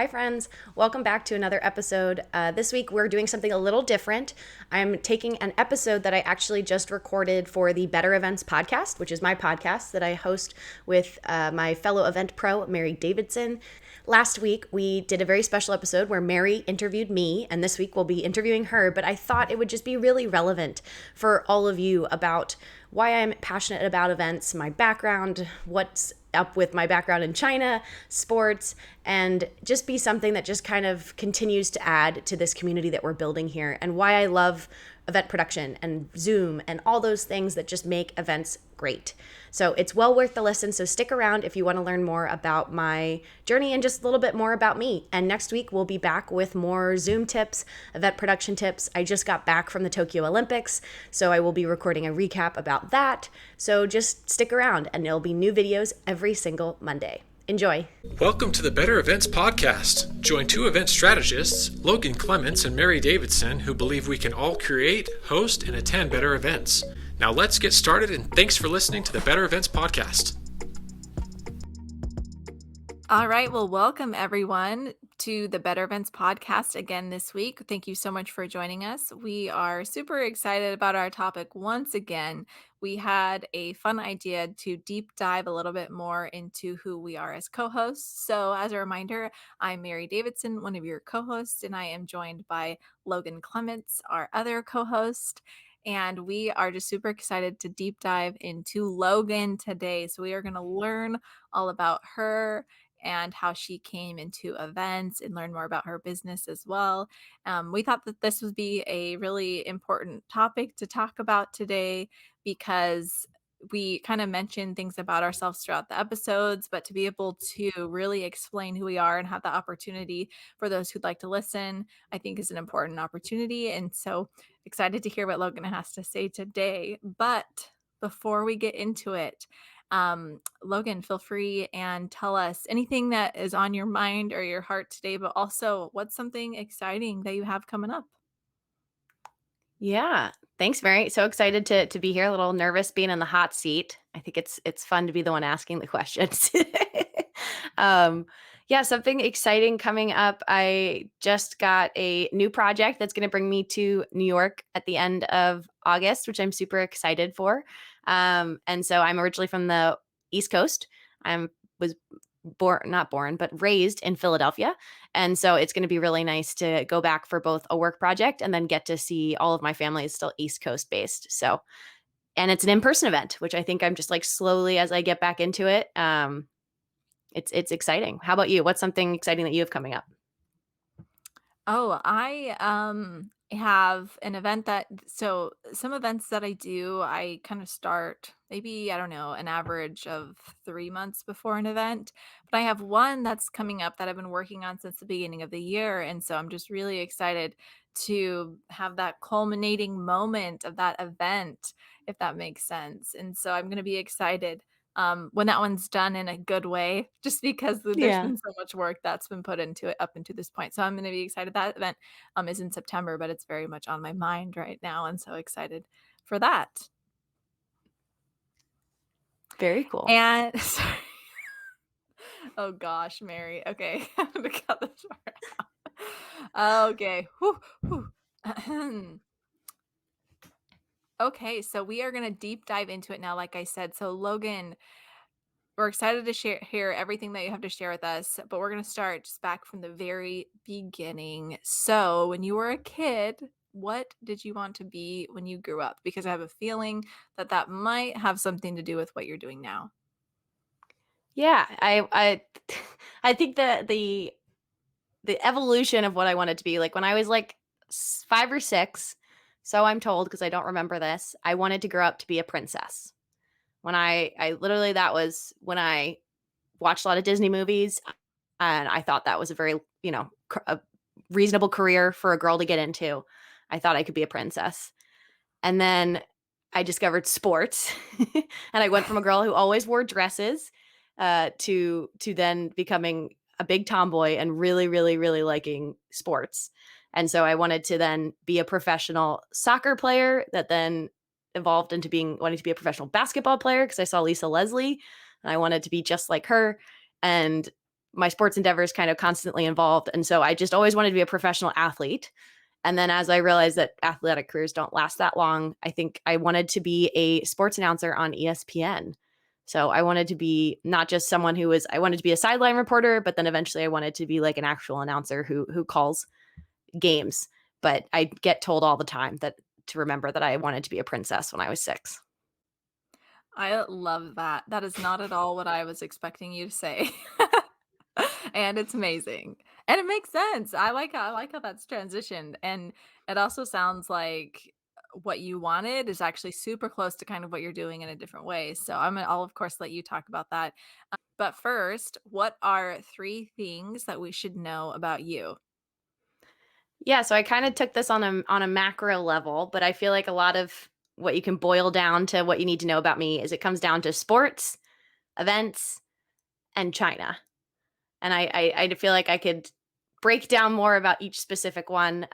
Hi, friends. Welcome back to another episode. This week, we're doing something a little different. I'm taking an episode that I actually just recorded for the Better Events podcast, which is my podcast that I host with my fellow event pro, Mary Davidson. Last week, we did a very special episode where Mary interviewed me, and this week we'll be interviewing her. But I thought it would just be really relevant for all of you about why I'm passionate about events, my background, what's up with my background in China, sports, and just be something that just kind of continues to add to this community that we're building here, and why I love event production and Zoom and all those things that just make events great. So it's well worth the listen. So stick around if you want to learn more about my journey and just a little bit more about me. And next week, we'll be back with more Zoom tips, event production tips. I just got back from the Tokyo Olympics, so I will be recording a recap about that. So just stick around and there'll be new videos every single Monday. Enjoy. Welcome to the Better Events podcast. Join two event strategists, Logan Clements and Mary Davidson, who believe we can all create, host, and attend better events. Now let's get started, and thanks for listening to the Better Events podcast. All right. Well, welcome everyone to the Better Events podcast again this week. Thank you so much for joining us. We are super excited about our topic once again. We had a fun idea to deep dive a little bit more into who we are as co-hosts. So as a reminder, I'm Mary Davidson, one of your co-hosts, and I am joined by Logan Clements, our other co-host. And we are just super excited to deep dive into Logan today. So we are going to learn all about her and how she came into events and learn more about her business as well. We thought that this would be a really important topic to talk about today because we kind of mentioned things about ourselves throughout the episodes, but to be able to really explain who we are and have the opportunity for those who'd like to listen, I think is an important opportunity. And so excited to hear what Logan has to say today. But before we get into it, Logan, feel free and tell us anything that is on your mind or your heart today, but also what's something exciting that you have coming up? Yeah. Thanks, Mary. So excited to be here. A little nervous being in the hot seat. I think it's fun to be the one asking the questions. um, yeah, something exciting coming up. I just got a new project that's going to bring me to New York at the end of August, which I'm super excited for. And so I'm originally from the East Coast. I was not born, but raised in Philadelphia. And so it's going to be really nice to go back for both a work project and then get to see all of my family is still East Coast based. So, and it's an in-person event, which I think I'm just like slowly as I get back into it. It's exciting. How about you? What's something exciting that you have coming up? Oh, I have an event that so some events that I do, I kind of start maybe, I don't know, an average of 3 months before an event. But I have one that's coming up that I've been working on since the beginning of the year. And so I'm just really excited to have that culminating moment of that event, if that makes sense. And so I'm gonna be excited when that one's done in a good way, just because there's Yeah. been so much work that's been put into it up until this point. So I'm going to be excited. That event is in September, but it's very much on my mind right now, and so excited for that. Very cool. And sorry. Oh gosh, Mary. Okay, I'm gonna cut this part out. Okay. Whew, whew. Okay, so we are gonna deep dive into it now, like I said. So Logan, we're excited to hear everything that you have to share with us, but we're going to start just back from the very beginning. So, when you were a kid, what did you want to be when you grew up? Because I have a feeling that that might have something to do with what you're doing now. Yeah, I I think the evolution of what I wanted to be, like when I was like 5 or 6, so I'm told because I don't remember this, I wanted to grow up to be a princess. When I literally that was when I watched a lot of Disney movies, and I thought that was a very, a reasonable career for a girl to get into. I thought I could be a princess. And then I discovered sports, and I went from a girl who always wore dresses to then becoming a big tomboy and really, really, really liking sports. And so I wanted to then be a professional soccer player that then evolved into wanting to be a professional basketball player because I saw Lisa Leslie and I wanted to be just like her. And my sports endeavors kind of constantly involved. And so I just always wanted to be a professional athlete. And then as I realized that athletic careers don't last that long, I think I wanted to be a sports announcer on ESPN. So I wanted to be not just someone I wanted to be a sideline reporter, but then eventually I wanted to be like an actual announcer who calls games. But I get told all the time to remember that I wanted to be a princess when I was 6. I love that. That is not at all what I was expecting you to say. And it's amazing. And it makes sense. I like how that's transitioned. And it also sounds like what you wanted is actually super close to kind of what you're doing in a different way. So I'll of course let you talk about that. But first, what are 3 things that we should know about you? Yeah, so I kind of took this on a macro level, but I feel like a lot of what you can boil down to what you need to know about me is it comes down to sports, events, and China. And I feel like I could break down more about each specific one.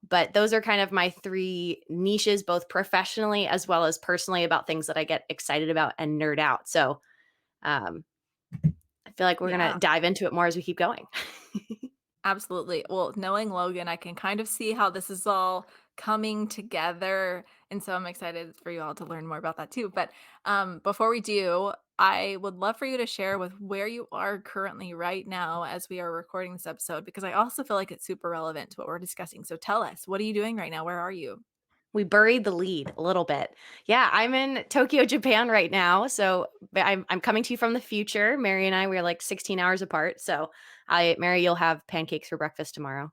But those are kind of my 3 niches, both professionally as well as personally, about things that I get excited about and nerd out. So um, I feel like we're gonna Yeah. dive into it more as we keep going. Absolutely. Well, knowing Logan, I can kind of see how this is all coming together. And so I'm excited for you all to learn more about that too. But before we do, I would love for you to share with where you are currently right now as we are recording this episode, because I also feel like it's super relevant to what we're discussing. So tell us, what are you doing right now? Where are you? We buried the lead a little bit. Yeah, I'm in Tokyo, Japan right now. So I'm coming to you from the future. Mary and I, we're like 16 hours apart. So Mary, you'll have pancakes for breakfast tomorrow.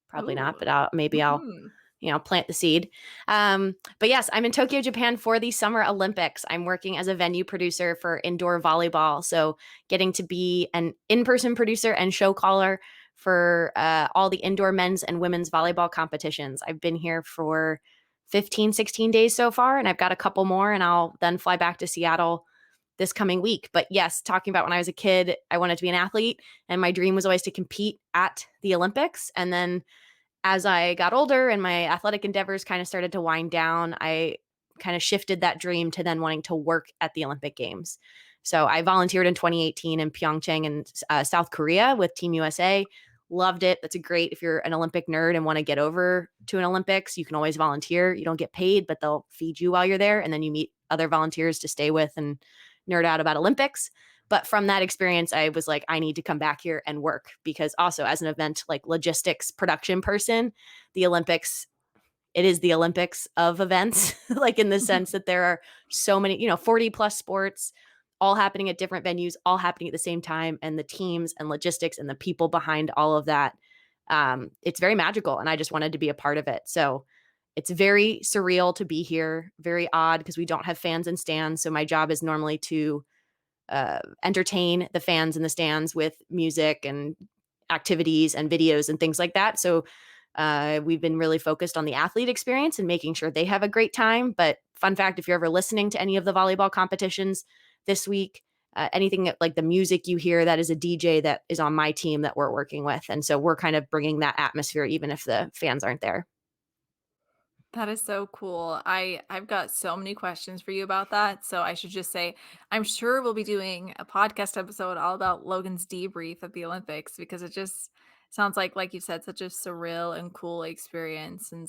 Probably not, Ooh. but maybe I'll Hmm. plant the seed. But yes, I'm in Tokyo, Japan for the Summer Olympics. I'm working as a venue producer for indoor volleyball. So getting to be an in-person producer and show caller for all the indoor men's and women's volleyball competitions. I've been here for 15, 16 days so far, and I've got a couple more, and I'll then fly back to Seattle this coming week. But yes, talking about when I was a kid, I wanted to be an athlete, and my dream was always to compete at the Olympics. And then as I got older and my athletic endeavors kind of started to wind down, I kind of shifted that dream to then wanting to work at the Olympic Games. So I volunteered in 2018 in Pyeongchang in South Korea with Team USA. Loved it. That's a great, if you're an Olympic nerd and want to get over to an Olympics, you can always volunteer. You don't get paid, but they'll feed you while you're there. And then you meet other volunteers to stay with and nerd out about Olympics. But from that experience, I was like, I need to come back here and work, because also as an event like logistics production person, the Olympics, it is the Olympics of events, like in the sense that there are so many, 40 plus sports all happening at different venues, all happening at the same time. And the teams and logistics and the people behind all of that, it's very magical. And I just wanted to be a part of it. So it's very surreal to be here, very odd because we don't have fans and stands. So my job is normally to entertain the fans in the stands with music and activities and videos and things like that. So we've been really focused on the athlete experience and making sure they have a great time. But fun fact, if you're ever listening to any of the volleyball competitions this week, anything like the music you hear, that is a DJ that is on my team that we're working with. And so we're kind of bringing that atmosphere, even if the fans aren't there. That is so cool. I've got so many questions for you about that. So I should just say I'm sure we'll be doing a podcast episode all about Logan's debrief of the Olympics, because it just sounds like you said, such a surreal and cool experience. And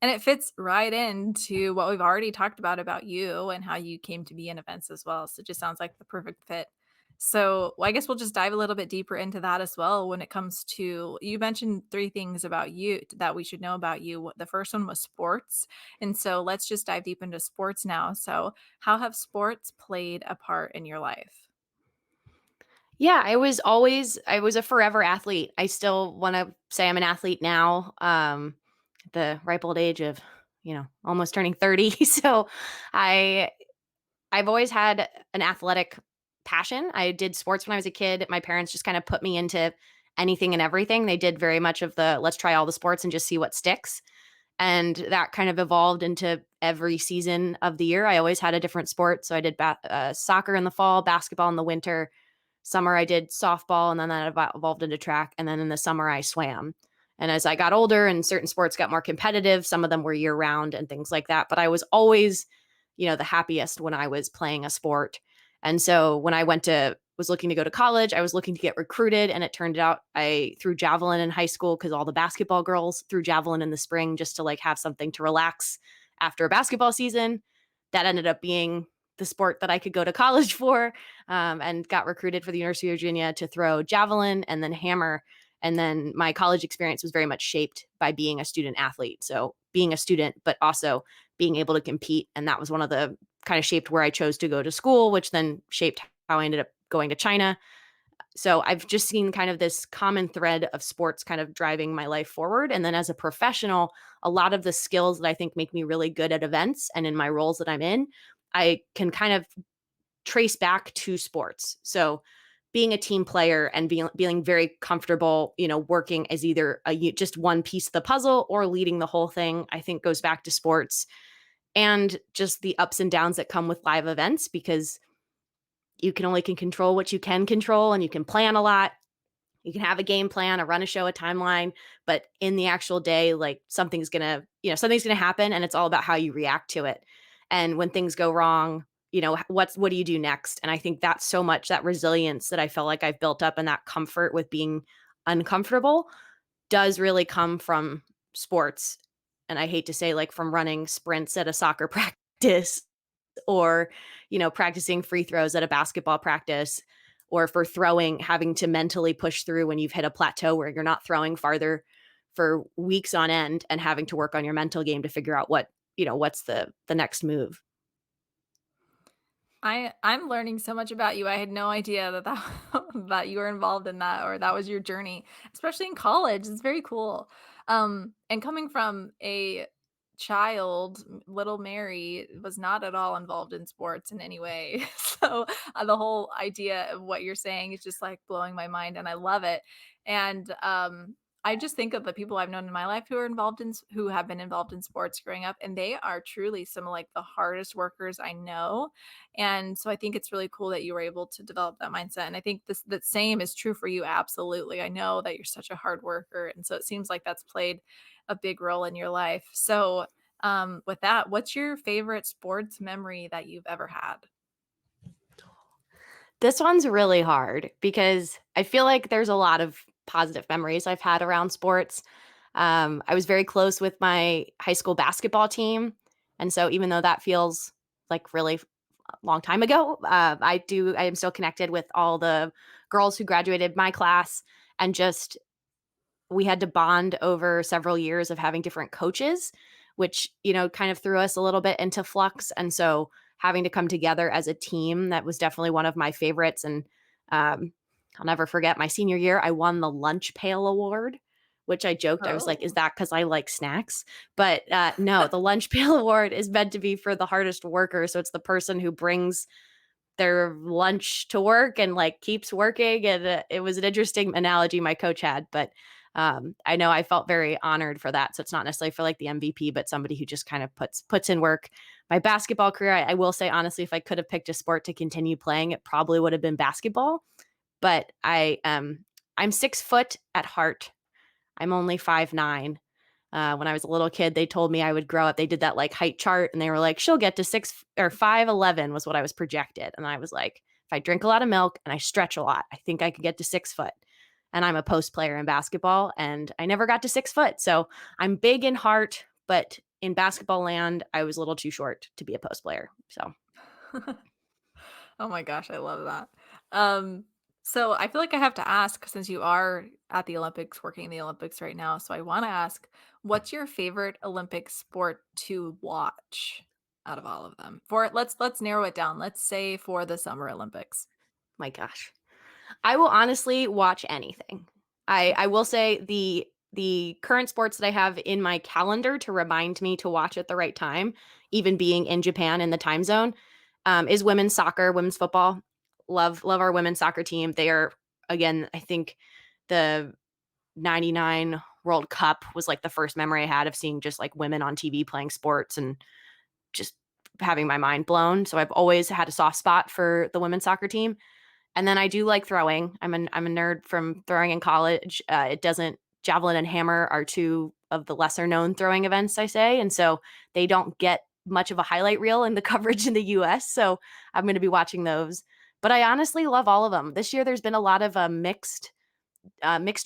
it fits right into what we've already talked about you and how you came to be in events as well. So it just sounds like the perfect fit. So, well, I guess we'll just dive a little bit deeper into that as well. When it comes to, you mentioned 3 things about you that we should know about you. The first one was sports. And so let's just dive deep into sports now. So, how have sports played a part in your life? Yeah, I was a forever athlete. I still want to say I'm an athlete now. At the ripe old age of, almost turning 30. So I I've always had an athletic passion. I did sports when I was a kid. My parents just kind of put me into anything and everything. They did very much of the let's try all the sports and just see what sticks. And that kind of evolved into every season of the year. I always had a different sport. So I did soccer in the fall, basketball in the winter. Summer, I did softball, and then that evolved into track. And then in the summer, I swam. And as I got older and certain sports got more competitive, some of them were year round and things like that. But I was always, the happiest when I was playing a sport. And so when I went to was looking to go to college. I was looking to get recruited, and it turned out I threw javelin in high school because all the basketball girls threw javelin in the spring just to like have something to relax after a basketball season. That ended up being the sport that I could go to college for, and got recruited for the University of Virginia to throw javelin and then hammer. And then my college experience was very much shaped by being a student athlete. So being a student, but also being able to compete. And that was one of the kind of shaped where I chose to go to school, which then shaped how I ended up going to China. So I've just seen kind of this common thread of sports kind of driving my life forward. And then as a professional, a lot of the skills that I think make me really good at events and in my roles that I'm in, I can kind of trace back to sports. So being a team player and being very comfortable, working as either just one piece of the puzzle or leading the whole thing, I think goes back to sports and just the ups and downs that come with live events, because you can control what you can control, and you can plan a lot. You can have a game plan, a run a show, a timeline, but in the actual day, like something's gonna happen, and it's all about how you react to it. And when things go wrong, what do you do next? And I think that's so much that resilience that I feel like I've built up, and that comfort with being uncomfortable does really come from sports. And I hate to say, like, from running sprints at a soccer practice, or practicing free throws at a basketball practice, or for throwing, having to mentally push through when you've hit a plateau where you're not throwing farther for weeks on end, and having to work on your mental game to figure out what's the next move. I'm learning so much about you. I had no idea that that you were involved in that, or that was your journey, especially in college. It's very cool. And coming from a child, little Mary was not at all involved in sports in any way. So the whole idea of what you're saying is just like blowing my mind, and I love it. And I just think of the people I've known in my life who have been involved in sports growing up, and they are truly some of like the hardest workers I know. And so I think it's really cool that you were able to develop that mindset. And I think the same is true for you. Absolutely. I know that you're such a hard worker. And so it seems like that's played a big role in your life. So with that, what's your favorite sports memory that you've ever had? This one's really hard because I feel like there's a lot of positive memories I've had around sports. I was very close with my high school basketball team. And so even though that feels like really a long time ago, I am still connected with all the girls who graduated my class, and just we had to bond over several years of having different coaches, which, kind of threw us a little bit into flux. And so having to come together as a team, that was definitely one of my favorites. And I'll never forget my senior year, I won the Lunch Pail Award, which I joked. I was like, is Oh. that because I like snacks? But no, the Lunch Pail Award is meant to be for the hardest worker. So it's the person who brings their lunch to work and like keeps working. And it was an interesting analogy my coach had, but I know I felt very honored for that. So it's not necessarily for like the MVP, but somebody who just kind of puts in work. My basketball career, I will say honestly, if I could have picked a sport to continue playing, it probably would have been basketball. But I'm 6 foot at heart. I'm only 5'9". When I was a little kid, they told me I would grow up. They did that like height chart, and they were like, she'll get to 5'11" was what I was projected. And I was like, if I drink a lot of milk and I stretch a lot, I think I could get to 6 foot. And I'm a post player in basketball, and I never got to 6 foot. So I'm big in heart, but in basketball land, I was a little too short to be a post player. So Oh my gosh, I love that. Um, so I feel like I have to ask, since you are at the Olympics, working in the Olympics right now. So I want to ask, what's your favorite Olympic sport to watch out of all of them? For let's narrow it down. Let's say for the Summer Olympics. my gosh. I will honestly watch anything. I will say the current sports that I have in my calendar to remind me to watch at the right time, even being in Japan in the time zone, is women's soccer, women's football. Love our women's soccer team. They are, again, I think the 99 World Cup was like the first memory I had of seeing just like women on TV playing sports, and just having my mind blown. So I've always had a soft spot for the women's soccer team. And then I do like throwing. I'm a nerd from throwing in college. It doesn't Javelin and hammer are two of the lesser known throwing events, I say, and so they don't get much of a highlight reel in the coverage in the U.S. So I'm going to be watching those. But I honestly love all of them. This year, there's been a lot of mixed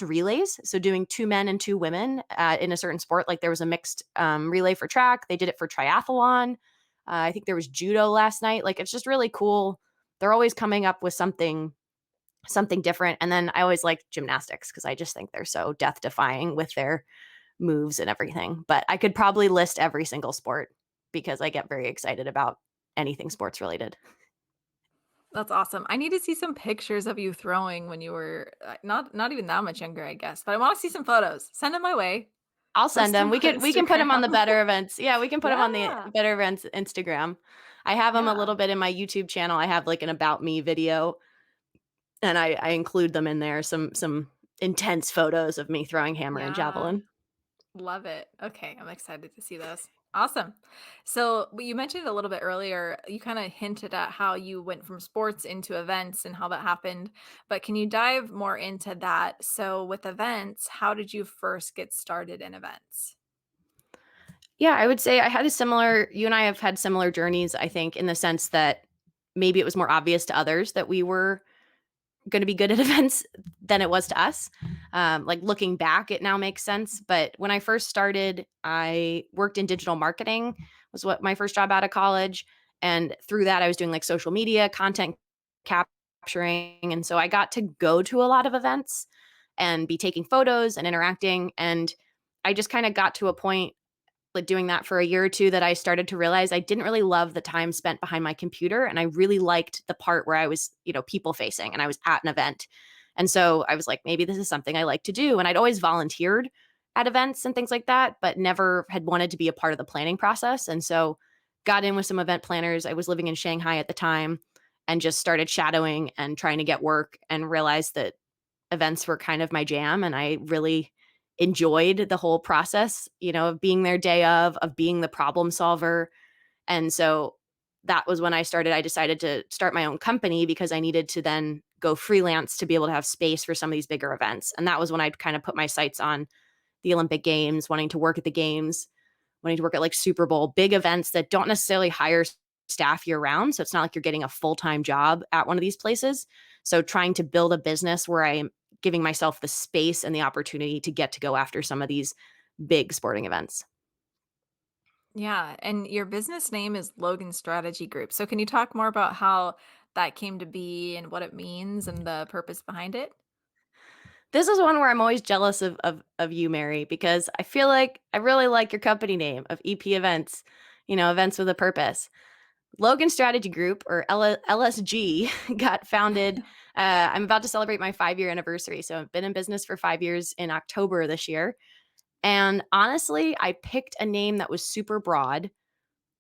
relays. So doing 2 men and 2 women in a certain sport. Like there was a mixed relay for track. They did it for triathlon. I think there was judo last night. Like it's just really cool. They're always coming up with something different. And then I always like gymnastics because I just think they're so death defying with their moves and everything. But I could probably list every single sport because I get very excited about anything sports related. That's awesome. I need to see some pictures of you throwing when you were not even that much younger, I guess. But I want to see some photos. Send them my way. I'll send Post them. them We on can put them on the Instagram. Better Events. Yeah, we can put them on the Yeah. Better Events Instagram. I have them a Yeah. little bit in my YouTube channel. I have like an about me video, and I include them in there. Some intense photos of me throwing hammer and Yeah. javelin. Love it. Okay, I'm excited to see those. Awesome. So, you mentioned a little bit earlier, you kind of hinted at how you went from sports into events and how that happened. But can you dive more into that? So, with events, how did you first get started in events? Yeah, I would say I had a similar. You and I have had similar journeys. I think in the sense that maybe it was more obvious to others that we were going to be good at events than it was to us. Like looking back, it now makes sense. But when I first started, I worked in digital marketing, was what my first job out of college. And through that, I was doing like social media, content capturing. And so I got to go to a lot of events and be taking photos and interacting. And I just kind of got to a point like doing that for a year or two that I started to realize I didn't really love the time spent behind my computer. And I really liked the part where I was, people facing and I was at an event. And so I was like, maybe this is something I like to do. And I'd always volunteered at events and things like that, but never had wanted to be a part of the planning process. And so got in with some event planners. I was living in Shanghai at the time and just started shadowing and trying to get work and realized that events were kind of my jam. And I really enjoyed the whole process, of being there day of being the problem solver. And so that was when I decided to start my own company because I needed to then go freelance to be able to have space for some of these bigger events. And that was when I kind of put my sights on the Olympic Games, wanting to work at the games, wanting to work at like Super Bowl, big events that don't necessarily hire staff year round. So it's not like you're getting a full-time job at one of these places. So trying to build a business where I am giving myself the space and the opportunity to get to go after some of these big sporting events. Yeah, and your business name is Logan Strategy Group. So, can you talk more about how that came to be and what it means and the purpose behind it? This is one where I'm always jealous of you, Mary, because I feel like I really like your company name of EP Events, events with a purpose. Logan Strategy Group, or LSG, got founded. I'm about to celebrate my 5-year anniversary. So I've been in business for 5 years in October this year. And honestly, I picked a name that was super broad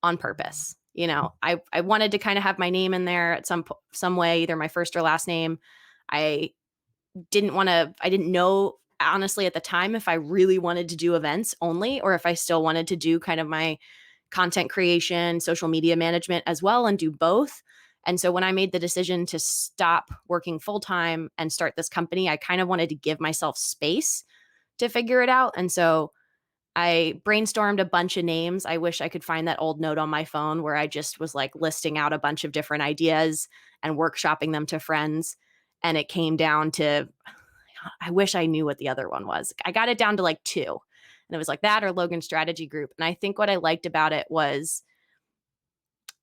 on purpose. I wanted to kind of have my name in there at some way, either my first or last name. I I didn't know honestly at the time if I really wanted to do events only or if I still wanted to do kind of my content creation, social media management as well and do both. And so when I made the decision to stop working full time and start this company, I kind of wanted to give myself space to figure it out. And so I brainstormed a bunch of names. I wish I could find that old note on my phone where I just was like listing out a bunch of different ideas and workshopping them to friends. And it came down to, I wish I knew what the other one was. I got it down to like two. And it was like that or Logan Strategy Group. And I think what I liked about it was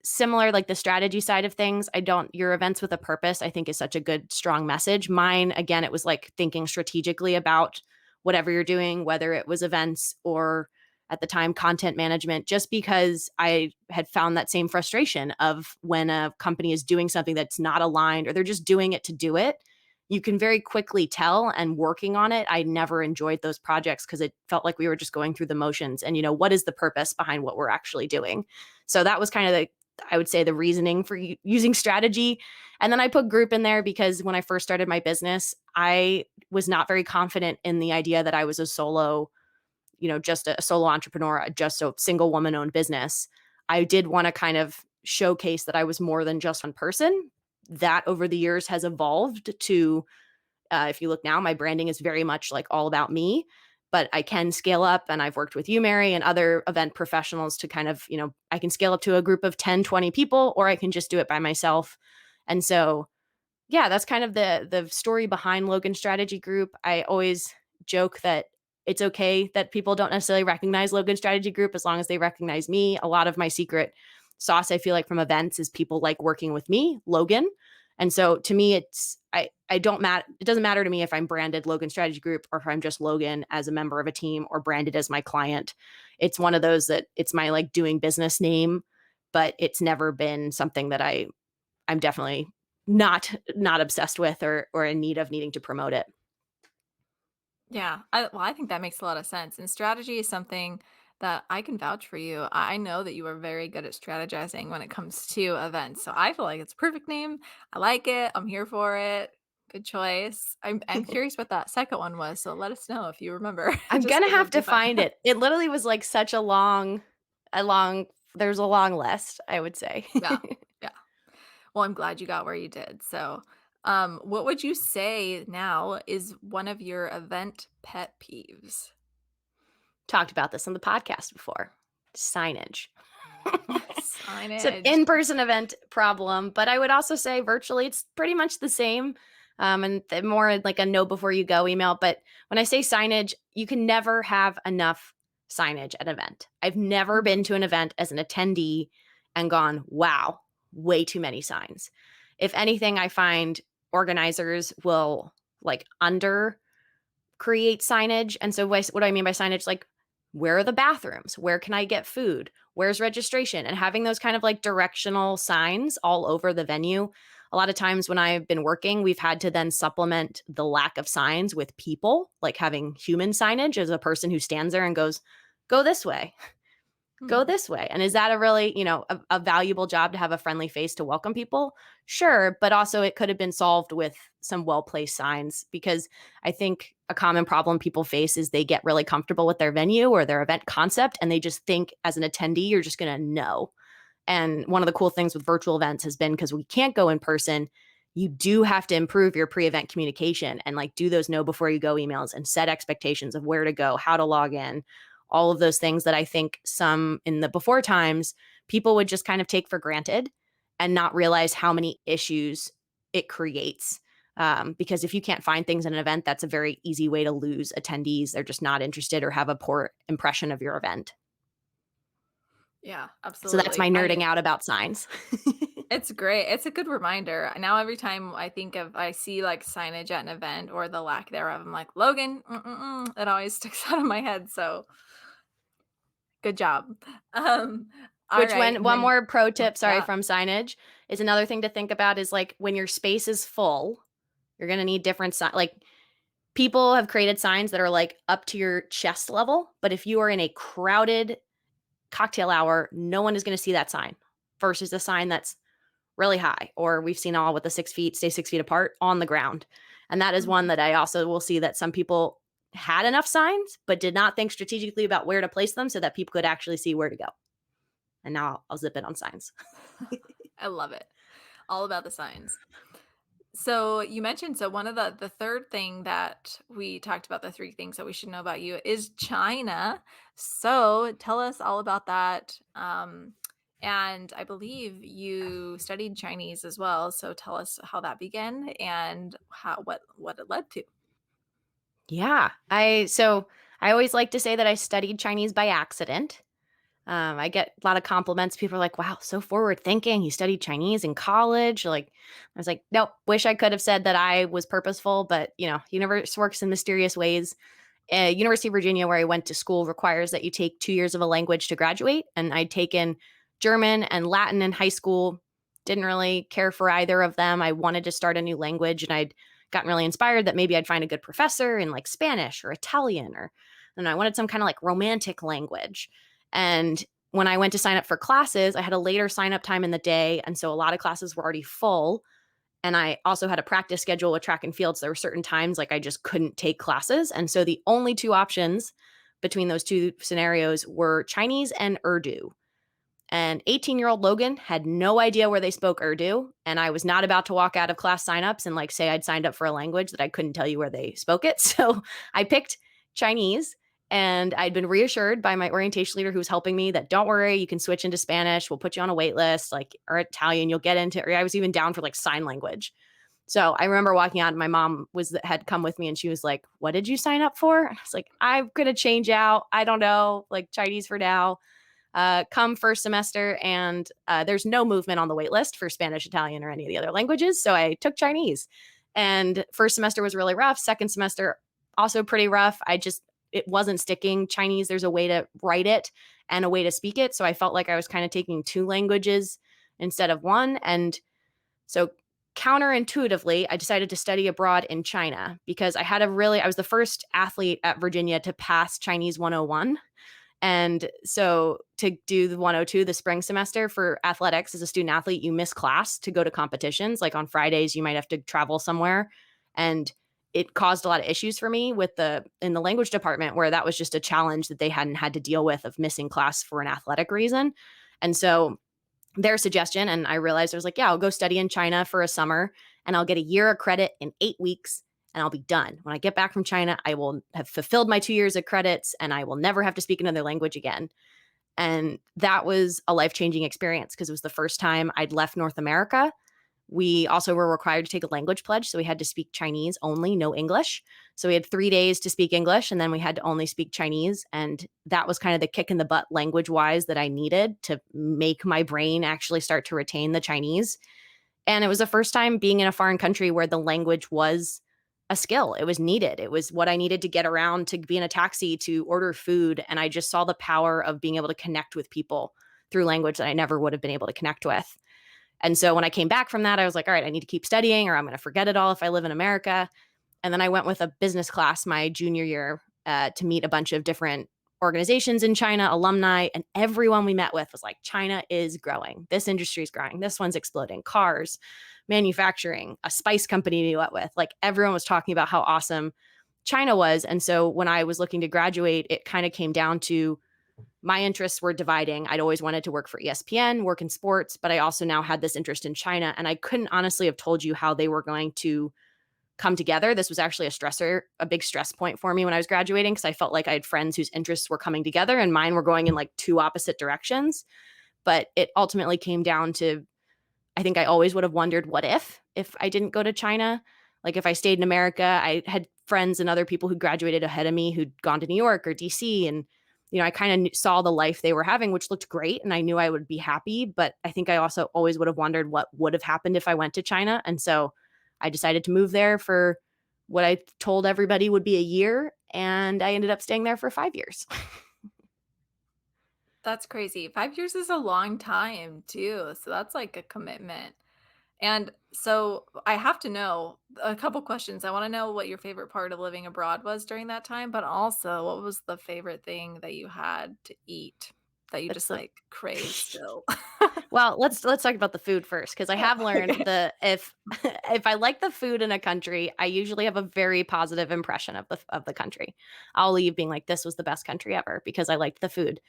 similar, like the strategy side of things. Your events with a purpose, I think is such a good, strong message. Mine, again, it was like thinking strategically about whatever you're doing, whether it was events or at the time content management, just because I had found that same frustration of when a company is doing something that's not aligned or they're just doing it to do it. You can very quickly tell, and working on it, I never enjoyed those projects because it felt like we were just going through the motions and, what is the purpose behind what we're actually doing? So that was kind of I would say the reasoning for using strategy. And then I put group in there because when I first started my business, I was not very confident in the idea that I was a solo, just a solo entrepreneur, just a single woman owned business. I did want to kind of showcase that I was more than just one person. That over the years has evolved to, if you look now, my branding is very much like all about me, but I can scale up. And I've worked with you, Mary, and other event professionals to kind of, I can scale up to a group of 10, 20 people, or I can just do it by myself. And so yeah, that's kind of the story behind Logan Strategy Group. I always joke that it's okay that people don't necessarily recognize Logan Strategy Group as long as they recognize me. A lot of my secret sauce, I feel like, from events is people like working with me, Logan. And so to me, I don't matter. It doesn't matter to me if I'm branded Logan Strategy Group or if I'm just Logan as a member of a team or branded as my client. It's one of those that it's my like doing business name, but it's never been something that I'm definitely not obsessed with or in need of needing to promote it. Yeah. I think that makes a lot of sense. And strategy is something that I can vouch for you. I know that you are very good at strategizing when it comes to events. So I feel like it's a perfect name. I like it. I'm here for it. Good choice. I'm curious what that second one was. So let us know if you remember, I'm just gonna because have it'd to be fun. find it. It literally was like such a long there's a long list, I would say. Yeah. Yeah. Well, I'm glad you got where you did. So, what would you say now is one of your event pet peeves? Talked about this on the podcast before. Signage. It's an Signage. in-person event problem, but I would also say virtually it's pretty much the same. And more like a know before you go email. But when I say signage, you can never have enough signage at an event. I've never been Mhm. to an event as an attendee and gone, wow, way too many signs. If anything, I find organizers will like under create signage. And so what do I mean by signage? Like, where are the bathrooms? Where can I get food? Where's registration? And having those kind of like directional signs all over the venue. A lot of times when I've been working, we've had to then supplement the lack of signs with people, like having human signage as a person who stands there and goes, go this way, go Mhm. this way. And is that a really, a valuable job to have a friendly face to welcome people? Sure. But also it could have been solved with some well-placed signs because I think a common problem people face is they get really comfortable with their venue or their event concept and they just think as an attendee, you're just going to know. And one of the cool things with virtual events has been because we can't go in person, you do have to improve your pre-event communication and like do those know before you go emails and set expectations of where to go, how to log in, all of those things that I think some in the before times people would just kind of take for granted and not realize how many issues it creates. Because if you can't find things in an event, that's a very easy way to lose attendees. They're just not interested or have a poor impression of your event. Yeah, So that's my absolutely. nerding out about signs. It's great. It's a good reminder. Now every time I see like signage at an event or the lack thereof, I'm like, Logan, it always sticks out of my head. So good job. All Which right. when And one then, more pro oh, tip, sorry, yeah. from signage is another thing to think about is like when your space is full, you're going to need different like people have created signs that are like up to your chest level, but if you are in a crowded cocktail hour, no one is going to see that sign versus a sign that's really high, or we've seen all with the 6 feet, stay 6 feet apart on the ground. And that is one Mhm. that I also will see that some people had enough signs, but did not think strategically about where to place them so that people could actually see where to go. And now I'll zip it on signs. I love it. All about the signs. So you mentioned one of the third thing that we talked about, the three things that we should know about you is China. So tell us all about that. And I believe you studied Chinese as well. So tell us how that began and how what it led to. Yeah. I always like to say that I studied Chinese by accident. I get a lot of compliments. People are like, wow, so forward thinking. You studied Chinese in college. Like, I was like, nope, wish I could have said that I was purposeful, but universe works in mysterious ways. University of Virginia, where I went to school, requires that you take 2 years of a language to graduate. And I'd taken German and Latin in high school. Didn't really care for either of them. I wanted to start a new language, and I'd gotten really inspired that maybe I'd find a good professor in like Spanish or Italian, or and I wanted some kind of like romantic language. And when I went to sign up for classes, I had a later sign up time in the day, and so a lot of classes were already full. And I also had a practice schedule with track and field. So there were certain times like I just couldn't take classes. And so the only two options between those two scenarios were Chinese and Urdu. And 18-year-old Logan had no idea where they spoke Urdu. And I was not about to walk out of class signups and like say I'd signed up for a language that I couldn't tell you where they spoke it. So I picked Chinese. And I'd been reassured by my orientation leader who was helping me that don't worry, you can switch into Spanish. We'll put you on a wait list, like, or Italian, you'll get into, or I was even down for like sign language. So I remember walking out and my mom had come with me and she was like, "What did you sign up for?" And I was like, "I'm going to change out. I don't know, like Chinese for now." Come first semester, and there's no movement on the wait list for Spanish, Italian, or any of the other languages. So I took Chinese. And first semester was really rough. Second semester, also pretty rough. It wasn't sticking. Chinese, there's a way to write it and a way to speak it. So I felt like I was kind of taking two languages instead of one. And so counterintuitively, I decided to study abroad in China because I was the first athlete at Virginia to pass Chinese 101. And so to do the 102, the spring semester for athletics as a student athlete, you miss class to go to competitions. Like on Fridays, you might have to travel somewhere. And it caused a lot of issues for me in the language department, where that was just a challenge that they hadn't had to deal with, of missing class for an athletic reason. And so their suggestion, and I realized, I was like, yeah, I'll go study in China for a summer and I'll get a year of credit in 8 weeks and I'll be done. When I get back from China, I will have fulfilled my 2 years of credits and I will never have to speak another language again. And that was a life-changing experience because it was the first time I'd left North America. We also were required to take a language pledge. So we had to speak Chinese only, no English. So we had 3 days to speak English and then we had to only speak Chinese. And that was kind of the kick in the butt language wise that I needed to make my brain actually start to retain the Chinese. And it was the first time being in a foreign country where the language was a skill. It was needed. It was what I needed to get around, to be in a taxi, to order food. And I just saw the power of being able to connect with people through language that I never would have been able to connect with. And so when I came back from that, I was like, all right, I need to keep studying or I'm going to forget it all if I live in America. And then I went with a business class my junior year to meet a bunch of different organizations in China, alumni, and everyone we met with was like, China is growing. This industry is growing. This one's exploding. Cars, manufacturing, a spice company we went with. Like everyone was talking about how awesome China was. And so when I was looking to graduate, it kind of came down to my interests were dividing. I'd always wanted to work for ESPN, work in sports, but I also now had this interest in China. And I couldn't honestly have told you how they were going to come together. This was actually a big stress point for me when I was graduating, because I felt like I had friends whose interests were coming together and mine were going in like two opposite directions. But it ultimately came down to, I think I always would have wondered, what if I didn't go to China? Like if I stayed in America, I had friends and other people who graduated ahead of me who'd gone to New York or DC. And, I kind of saw the life they were having, which looked great. And I knew I would be happy. But I think I also always would have wondered what would have happened if I went to China. And so I decided to move there for what I told everybody would be a year. And I ended up staying there for 5 years. That's crazy. 5 years is a long time too. So that's like a commitment. And so I have to know a couple questions. I want to know what your favorite part of living abroad was during that time, but also what was the favorite thing that you had to eat that you That's just the like crave still? Well, let's talk about the food first, because I have learned Okay. if I like the food in a country, I usually have a very positive impression of the country. I'll leave being like, this was the best country ever because I liked the food.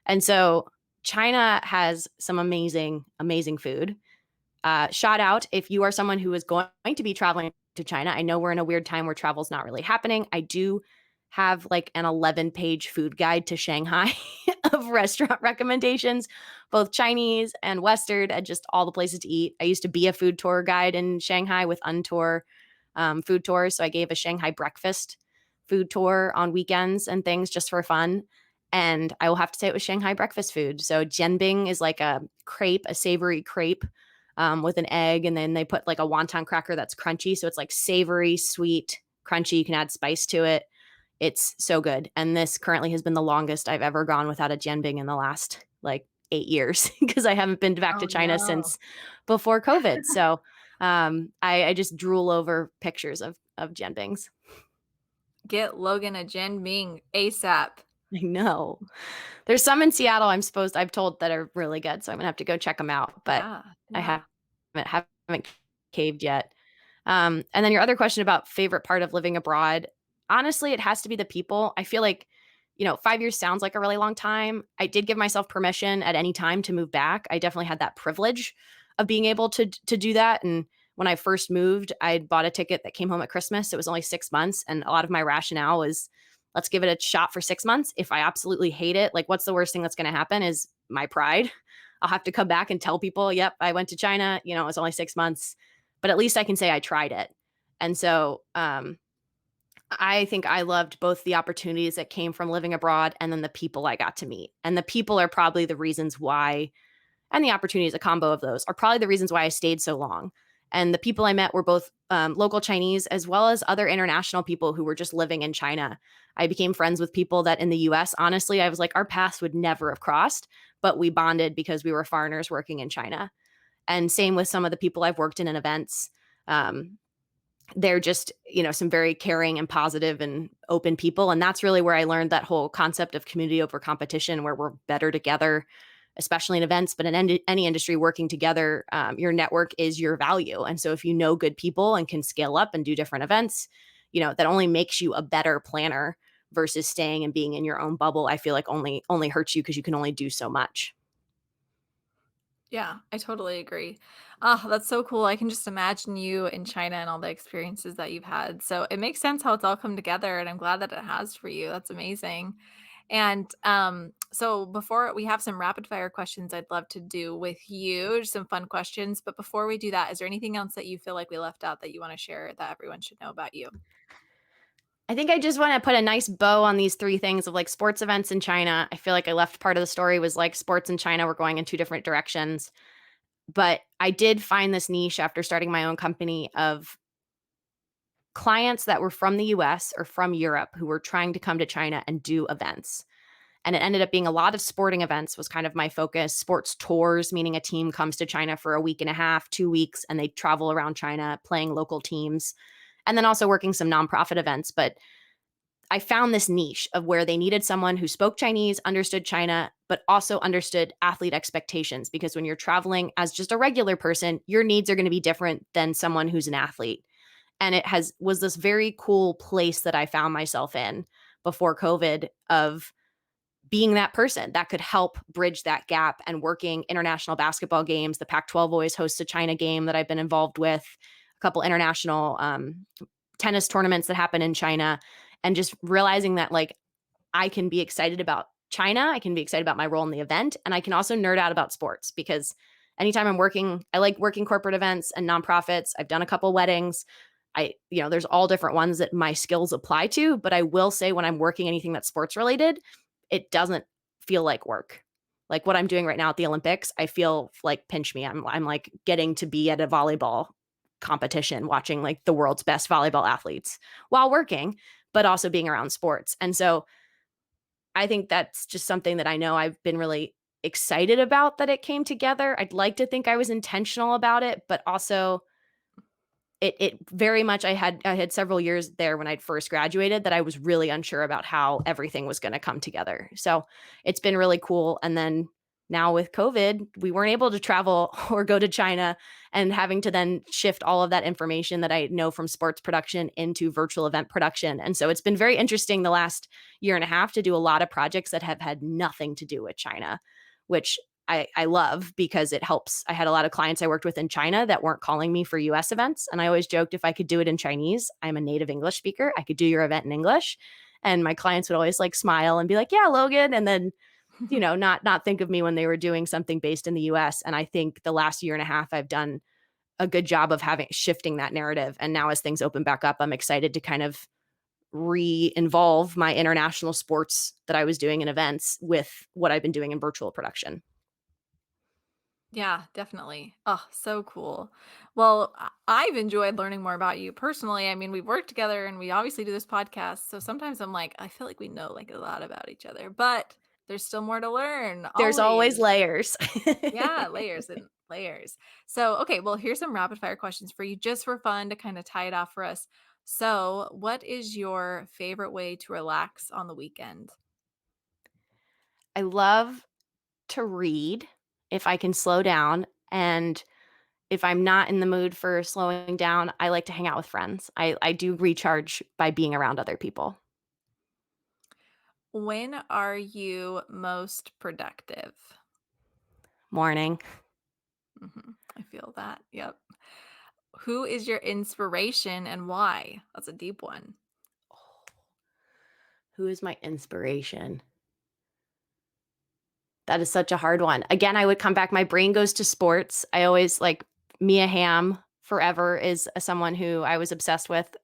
And so China has some amazing, amazing food. Shout out if you are someone who is going to be traveling to China. I know we're in a weird time where travel's not really happening. I do have like an 11-page food guide to Shanghai of restaurant recommendations, both Chinese and Western, and just all the places to eat. I used to be a food tour guide in Shanghai with Untour food tours. So I gave a Shanghai breakfast food tour on weekends and things just for fun. And I will have to say it was Shanghai breakfast food. So jianbing is like a crepe, a savory crepe with an egg. And then they put like a wonton cracker that's crunchy. So it's like savory, sweet, crunchy. You can add spice to it. It's so good. And this currently has been the longest I've ever gone without a jianbing in the last like 8 years because I haven't been back to Oh China no. since before COVID. So I just drool over pictures of jianbings. Get Logan a Jen Ming ASAP. I know. There's some in Seattle I've told that are really good, so I'm gonna have to go check them out, but Yeah. I Yeah. haven't caved yet. And then your other question about favorite part of living abroad, honestly, it has to be the people. I feel like, 5 years sounds like a really long time. I did give myself permission at any time to move back. I definitely had that privilege of being able to do that. And when I first moved, I bought a ticket that came home at Christmas. It was only 6 months, and a lot of my rationale was, let's give it a shot for 6 months. If I absolutely hate it, like what's the worst thing that's going to happen is my pride. I'll have to come back and tell people, yep, I went to China, it was only 6 months. but at least I can say I tried it. And so I think I loved both the opportunities that came from living abroad and then the people I got to meet. And the people are probably the reasons why, and the opportunities, a combo of those, are probably the reasons why I stayed so long. And the people I met were both local Chinese as well as other international people who were just living in China. I became friends with people that in the US, honestly, I was like, our paths would never have crossed, but we bonded because we were foreigners working in China. And same with some of the people I've worked in events. Um, they're just, some very caring and positive and open people. And that's really where I learned that whole concept of community over competition, where we're better together, especially in events, but in any industry, working together, your network is your value. And so if you know good people and can scale up and do different events, that only makes you a better planner versus staying and being in your own bubble. I feel like only hurts you because you can only do so much. Yeah, I totally agree. Oh, that's so cool. I can just imagine you in China and all the experiences that you've had. So it makes sense how it's all come together, and I'm glad that it has for you. That's amazing. And so before we have some rapid fire questions I'd love to do with you, just some fun questions. But before we do that, is there anything else that you feel like we left out that you want to share that everyone should know about you? I think I just want to put a nice bow on these three things of like sports events in China. I feel like I left part of the story was like sports in China were going in two different directions. But I did find this niche after starting my own company of clients that were from the US or from Europe who were trying to come to China and do events. And it ended up being a lot of sporting events was kind of my focus. Sports tours, meaning a team comes to China for a week and a half, 2 weeks, and they travel around China playing local teams. And then also working some nonprofit events. But I found this niche of where they needed someone who spoke Chinese, understood China, but also understood athlete expectations. Because when you're traveling as just a regular person, your needs are going to be different than someone who's an athlete. And it was this very cool place that I found myself in before COVID of being that person that could help bridge that gap and working international basketball games. The Pac-12 always hosts a China game that I've been involved with, a couple international tennis tournaments that happen in China, and just realizing that like I can be excited about China, I can be excited about my role in the event, and I can also nerd out about sports because anytime I'm working, I like working corporate events and nonprofits. I've done a couple weddings. There's all different ones that my skills apply to, but I will say when I'm working anything that's sports related, it doesn't feel like work. Like what I'm doing right now at the Olympics, I feel like pinch me. I'm like getting to be at a volleyball competition, watching like the world's best volleyball athletes while working, but also being around sports. And so I think that's just something that I know I've been really excited about that it came together. I'd like to think I was intentional about it, but also it very much I had several years there when I'd first graduated that I was really unsure about how everything was going to come together. So it's been really cool. And then now with COVID, we weren't able to travel or go to China, and having to then shift all of that information that I know from sports production into virtual event production. And so it's been very interesting the last year and a half to do a lot of projects that have had nothing to do with China, which I love because it helps. I had a lot of clients I worked with in China that weren't calling me for US events. And I always joked if I could do it in Chinese, I'm a native English speaker, I could do your event in English. And my clients would always like smile and be like, yeah, Logan. And then, not think of me when they were doing something based in the US. And I think the last year and a half, I've done a good job of shifting that narrative. And now as things open back up, I'm excited to kind of re-involve my international sports that I was doing in events with what I've been doing in virtual production. Yeah, definitely. Oh, so cool. Well, I've enjoyed learning more about you personally. I mean, we've worked together and we obviously do this podcast. So sometimes I'm like, I feel like we know like a lot about each other, but there's still more to learn, There's always always. layers. Yeah, layers and layers. So, okay, well, here's some rapid fire questions for you just for fun to kind of tie it off for us. So, what is your favorite way to relax on the weekend? I love to read if I can slow down. And if I'm not in the mood for slowing down, I like to hang out with friends. I do recharge by being around other people. When are you most productive? Morning. I feel that. Yep. Who is your inspiration and why? That's a deep one. Who is my inspiration? That is such a hard one. Again, I would come back. My brain goes to sports. I always like Mia Hamm forever is someone who I was obsessed with.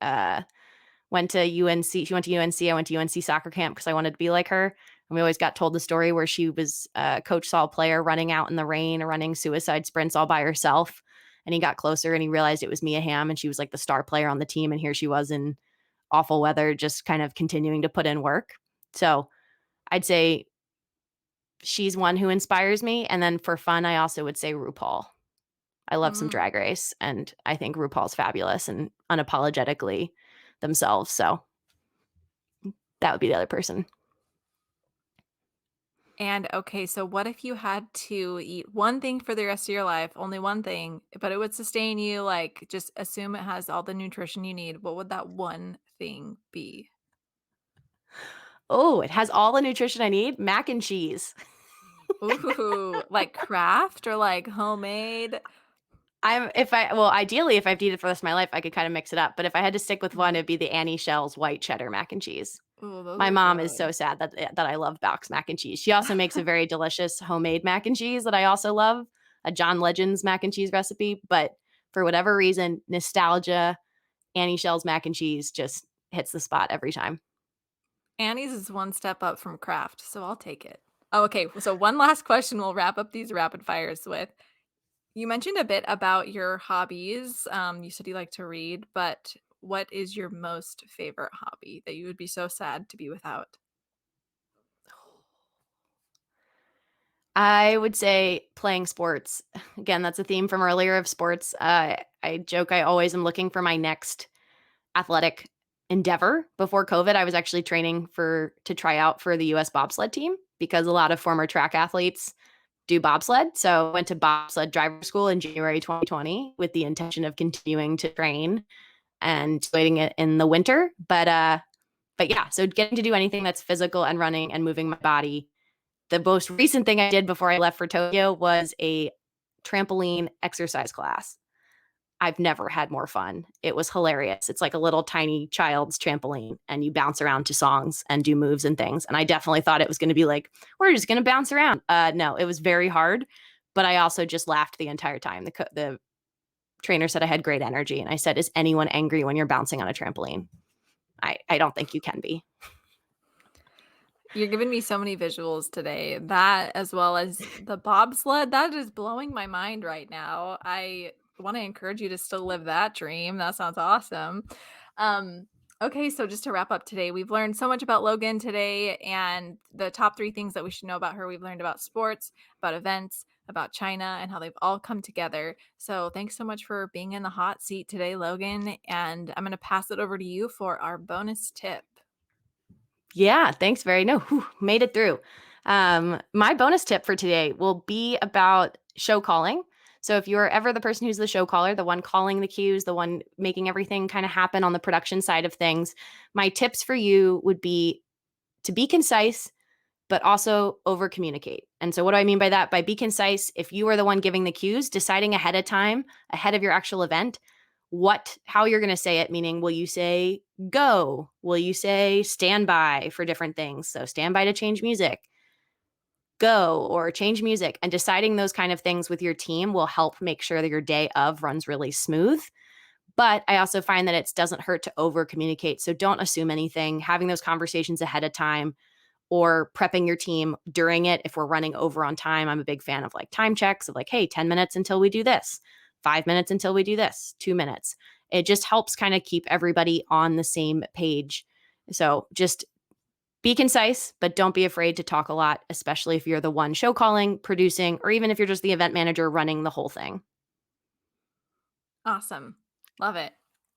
Went to UNC. She went to UNC. I went to UNC soccer camp because I wanted to be like her. And we always got told the story where she was coach saw a player running out in the rain, running suicide sprints all by herself. And he got closer and he realized it was Mia Hamm and she was like the star player on the team. And here she was in awful weather, just kind of continuing to put in work. So I'd say she's one who inspires me. And then for fun, I also would say RuPaul. I love some Mm. drag race and I think RuPaul's fabulous and unapologetically themselves. So that would be the other person. And okay, so what if you had to eat one thing for the rest of your life, only one thing, but it would sustain you, like just assume it has all the nutrition you need. What would that one thing be? Oh, it has all the nutrition I need. Mac and cheese. Ooh, like craft or like homemade? Ideally, if I've to eat it for the rest of my life, I could kind of mix it up. But if I had to stick with one, Mhm. it'd be the Annie Shell's white cheddar mac and cheese. Ooh, those My are mom is so good. sad that I love box mac and cheese. She also makes a very delicious homemade mac and cheese that I also love, a John Legend's mac and cheese recipe. But for whatever reason, nostalgia, Annie Shell's mac and cheese just hits the spot every time. Annie's is one step up from craft, so I'll take it. Oh, okay, so one last question we'll wrap up these rapid fires with. You mentioned a bit about your hobbies. You said you like to read, but what is your most favorite hobby that you would be so sad to be without? I would say playing sports. Again, that's a theme from earlier of sports. I joke I always am looking for my next athletic endeavor. Before COVID, I was actually training to try out for the US bobsled team because a lot of former track athletes do bobsled. So I went to bobsled driver school in January 2020 with the intention of continuing to train and waiting it in the winter. But yeah, so getting to do anything that's physical and running and moving my body. The most recent thing I did before I left for Tokyo was a trampoline exercise class. I've never had more fun. It was hilarious. It's like a little tiny child's trampoline, and you bounce around to songs and do moves and things. And I definitely thought it was going to be like, we're just going to bounce around. No, it was very hard, but I also just laughed the entire time. The trainer said I had great energy, and I said, "Is anyone angry when you're bouncing on a trampoline?" I don't think you can be. You're giving me so many visuals today. That as well as the bobsled, that is blowing my mind right now. I want to encourage you to still live that dream. That sounds awesome. Um, okay, so just to wrap up today, we've learned so much about Logan today and the top three things that we should know about her. We've learned about sports, about events, about China, and how they've all come together. So thanks so much for being in the hot seat today, Logan. And I'm going to pass it over to you for our bonus tip. Yeah, thanks very no, whew, made it through. My bonus tip for today will be about show calling. So if you're ever the person who's the show caller, the one calling the cues, the one making everything kind of happen on the production side of things, my tips for you would be to be concise, but also over communicate. And so what do I mean by that? By be concise, if you are the one giving the cues, deciding ahead of time, ahead of your actual event, how you're going to say it, meaning will you say go? Will you say stand by for different things? So stand by to change music, go or change music, and deciding those kind of things with your team will help make sure that your day of runs really smooth. But I also find that it doesn't hurt to over communicate. So don't assume anything. Having those conversations ahead of time or prepping your team during it if we're running over on time. I'm a big fan of like time checks of like, hey, 10 minutes until we do this, 5 minutes until we do this, 2 minutes. It just helps kind of keep everybody on the same page. So just be concise, but don't be afraid to talk a lot, especially if you're the one show calling, producing, or even if you're just the event manager running the whole thing. Awesome. Love it.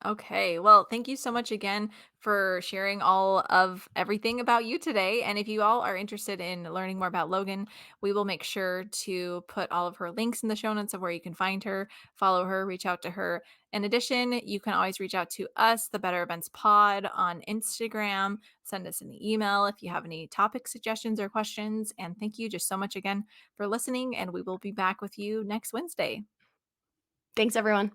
Okay. Well, thank you so much again for sharing all of everything about you today. And if you all are interested in learning more about Logan, we will make sure to put all of her links in the show notes of where you can find her, follow her, reach out to her. In addition, you can always reach out to us, the Better Events Pod, on Instagram. Send us an email if you have any topic suggestions or questions. And thank you just so much again for listening. And we will be back with you next Wednesday. Thanks, everyone.